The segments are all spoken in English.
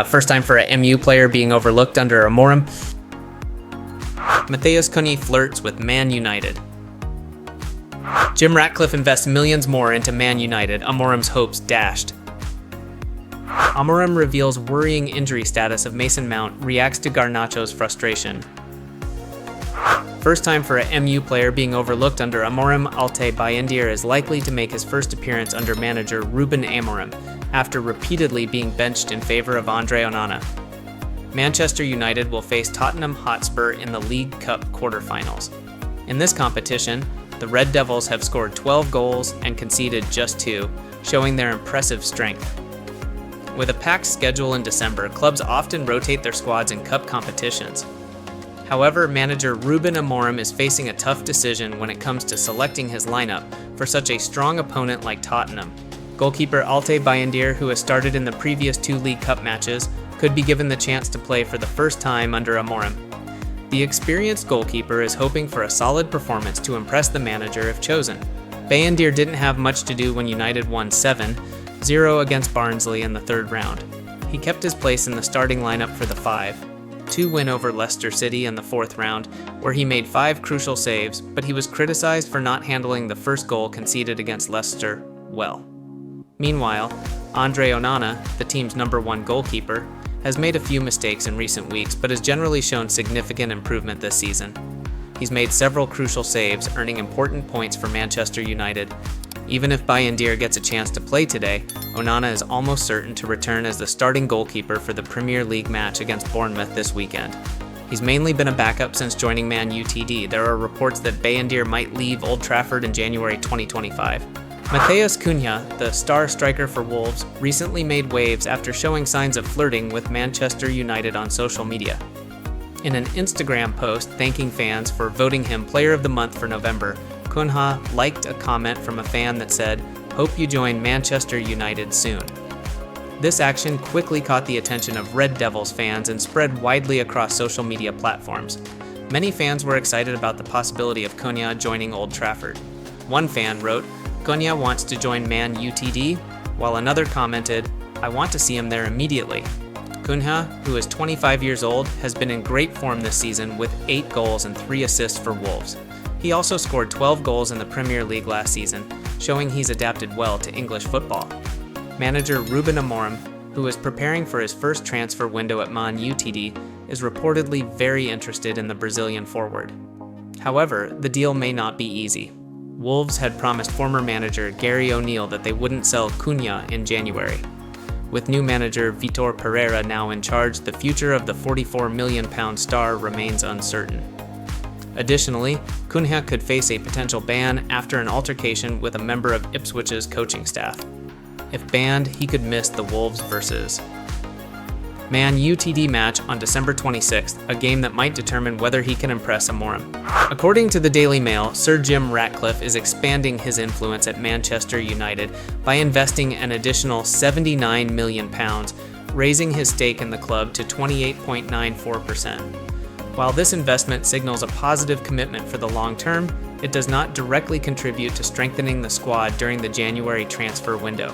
First time for a MU player being overlooked under Amorim. Matheus Cunha flirts with Man Utd. Jim Ratcliffe invests millions more into Man Utd, Amorim's hopes dashed. Amorim reveals worrying injury status of Mason Mount, reacts to Garnacho's frustration. First time for a MU player being overlooked under Amorim, Altay Bayindir is likely to make his first appearance under manager Ruben Amorim, after repeatedly being benched in favor of Andre Onana. Manchester United will face Tottenham Hotspur in the League Cup quarterfinals. In this competition, the Red Devils have scored 12 goals and conceded just 2, showing their impressive strength. With a packed schedule in December, clubs often rotate their squads in cup competitions. However, manager Ruben Amorim is facing a tough decision when it comes to selecting his lineup for such a strong opponent like Tottenham. Goalkeeper Altay Bayindir, who has started in the previous 2 League Cup matches, could be given the chance to play for the first time under Amorim. The experienced goalkeeper is hoping for a solid performance to impress the manager if chosen. Bayindir didn't have much to do when United won 7-0 against Barnsley in the 3rd round. He kept his place in the starting lineup for the 5-2 win over Leicester City in the 4th round, where he made 5 crucial saves, but he was criticized for not handling the first goal conceded against Leicester well. Meanwhile, Andre Onana, the team's #1 goalkeeper, has made a few mistakes in recent weeks, but has generally shown significant improvement this season. He's made several crucial saves, earning important points for Manchester United. Even if Bayindir gets a chance to play today, Onana is almost certain to return as the starting goalkeeper for the Premier League match against Bournemouth this weekend. He's mainly been a backup since joining Man Utd. There are reports that Bayindir might leave Old Trafford in January 2025. Matheus Cunha, the star striker for Wolves, recently made waves after showing signs of flirting with Manchester United on social media. In an Instagram post thanking fans for voting him Player of the Month for November, Cunha liked a comment from a fan that said, "Hope you join Manchester United soon." This action quickly caught the attention of Red Devils fans and spread widely across social media platforms. Many fans were excited about the possibility of Cunha joining Old Trafford. One fan wrote, "Cunha wants to join Man Utd," while another commented, "I want to see him there immediately." Cunha, who is 25 years old, has been in great form this season with 8 goals and 3 assists for Wolves. He also scored 12 goals in the Premier League last season, showing he's adapted well to English football. Manager Ruben Amorim, who is preparing for his first transfer window at Man Utd, is reportedly very interested in the Brazilian forward. However, the deal may not be easy. Wolves had promised former manager Gary O'Neill that they wouldn't sell Cunha in January. With new manager Vitor Pereira now in charge, the future of the £44 million star remains uncertain. Additionally, Cunha could face a potential ban after an altercation with a member of Ipswich's coaching staff. If banned, he could miss the Wolves vs. Man Utd match on December 26th, a game that might determine whether he can impress Amorim. According to the Daily Mail, Sir Jim Ratcliffe is expanding his influence at Manchester United by investing an additional £79 million, raising his stake in the club to 28.94%. While this investment signals a positive commitment for the long term, it does not directly contribute to strengthening the squad during the January transfer window.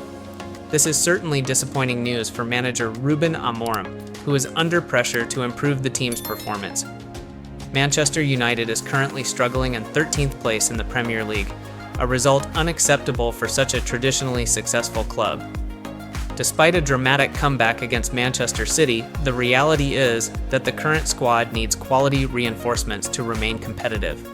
This is certainly disappointing news for manager Ruben Amorim, who is under pressure to improve the team's performance. Manchester United is currently struggling in 13th place in the Premier League, a result unacceptable for such a traditionally successful club. Despite a dramatic comeback against Manchester City, the reality is that the current squad needs quality reinforcements to remain competitive.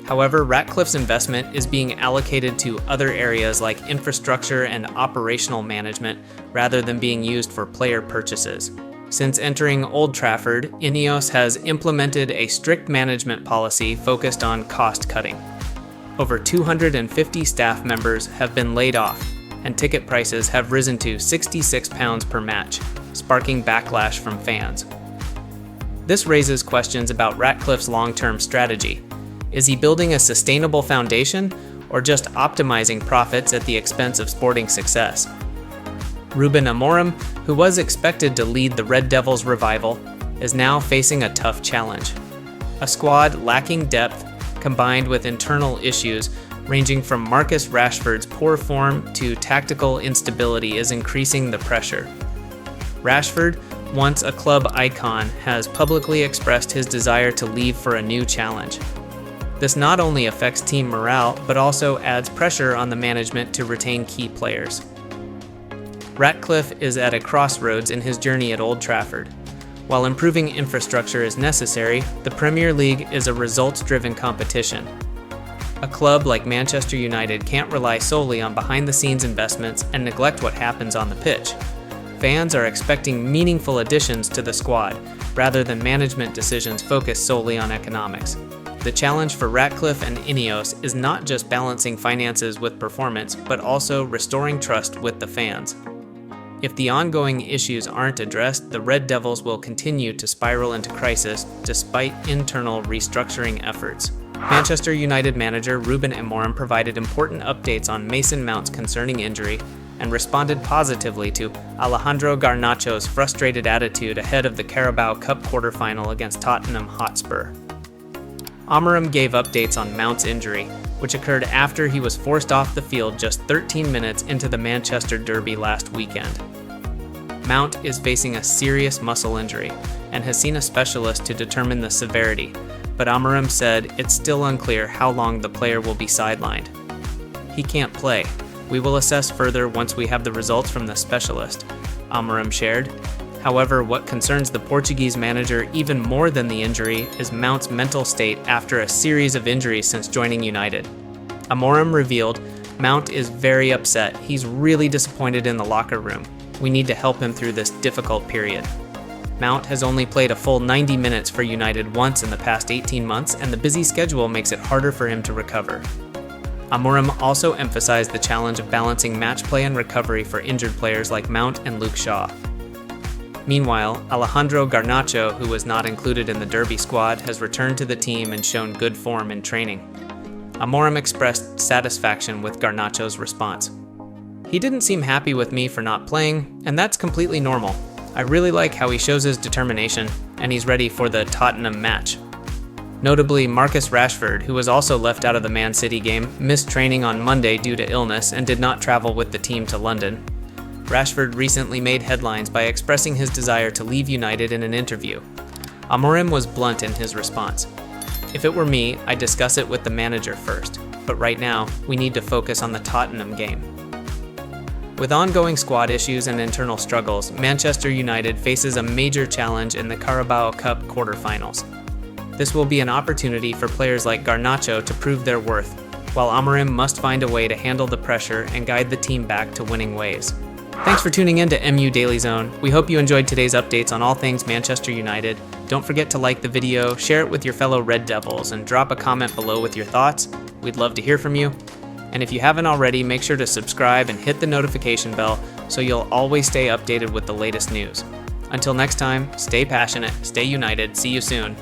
However, Ratcliffe's investment is being allocated to other areas like infrastructure and operational management rather than being used for player purchases. Since entering Old Trafford, Ineos has implemented a strict management policy focused on cost cutting. Over 250 staff members have been laid off, and ticket prices have risen to £66 per match, sparking backlash from fans. This raises questions about Ratcliffe's long-term strategy. Is he building a sustainable foundation, or just optimizing profits at the expense of sporting success? Ruben Amorim, who was expected to lead the Red Devils' revival, is now facing a tough challenge. A squad lacking depth, combined with internal issues ranging from Marcus Rashford's poor form to tactical instability, is increasing the pressure. Rashford, once a club icon, has publicly expressed his desire to leave for a new challenge. This not only affects team morale, but also adds pressure on the management to retain key players. Ratcliffe is at a crossroads in his journey at Old Trafford. While improving infrastructure is necessary, the Premier League is a results-driven competition. A club like Manchester United can't rely solely on behind-the-scenes investments and neglect what happens on the pitch. Fans are expecting meaningful additions to the squad, rather than management decisions focused solely on economics. The challenge for Ratcliffe and Ineos is not just balancing finances with performance, but also restoring trust with the fans. If the ongoing issues aren't addressed, the Red Devils will continue to spiral into crisis despite internal restructuring efforts. Manchester United manager Ruben Amorim provided important updates on Mason Mount's concerning injury and responded positively to Alejandro Garnacho's frustrated attitude ahead of the Carabao Cup quarter-final against Tottenham Hotspur. Amorim gave updates on Mount's injury, which occurred after he was forced off the field just 13 minutes into the Manchester Derby last weekend. Mount is facing a serious muscle injury and has seen a specialist to determine the severity, but Amorim said it's still unclear how long the player will be sidelined. He can't play. We will assess further once we have the results from the specialist, Amorim shared. However, what concerns the Portuguese manager even more than the injury is Mount's mental state after a series of injuries since joining United. Amorim revealed, "Mount is very upset. He's really disappointed in the locker room. We need to help him through this difficult period." Mount has only played a full 90 minutes for United once in the past 18 months, and the busy schedule makes it harder for him to recover. Amorim also emphasized the challenge of balancing match play and recovery for injured players like Mount and Luke Shaw. Meanwhile, Alejandro Garnacho, who was not included in the Derby squad, has returned to the team and shown good form in training. Amorim expressed satisfaction with Garnacho's response. "He didn't seem happy with me for not playing, and that's completely normal. I really like how he shows his determination, and he's ready for the Tottenham match." Notably, Marcus Rashford, who was also left out of the Man City game, missed training on Monday due to illness and did not travel with the team to London. Rashford recently made headlines by expressing his desire to leave United in an interview. Amorim was blunt in his response. "If it were me, I'd discuss it with the manager first, but right now, we need to focus on the Tottenham game." With ongoing squad issues and internal struggles, Manchester United faces a major challenge in the Carabao Cup quarter-finals. This will be an opportunity for players like Garnacho to prove their worth, while Amorim must find a way to handle the pressure and guide the team back to winning ways. Thanks for tuning in to MU Daily Zone. We hope you enjoyed today's updates on all things Manchester United. Don't forget to like the video, share it with your fellow Red Devils, and drop a comment below with your thoughts. We'd love to hear from you. And if you haven't already, make sure to subscribe and hit the notification bell so you'll always stay updated with the latest news. Until next time, stay passionate, stay united, see you soon.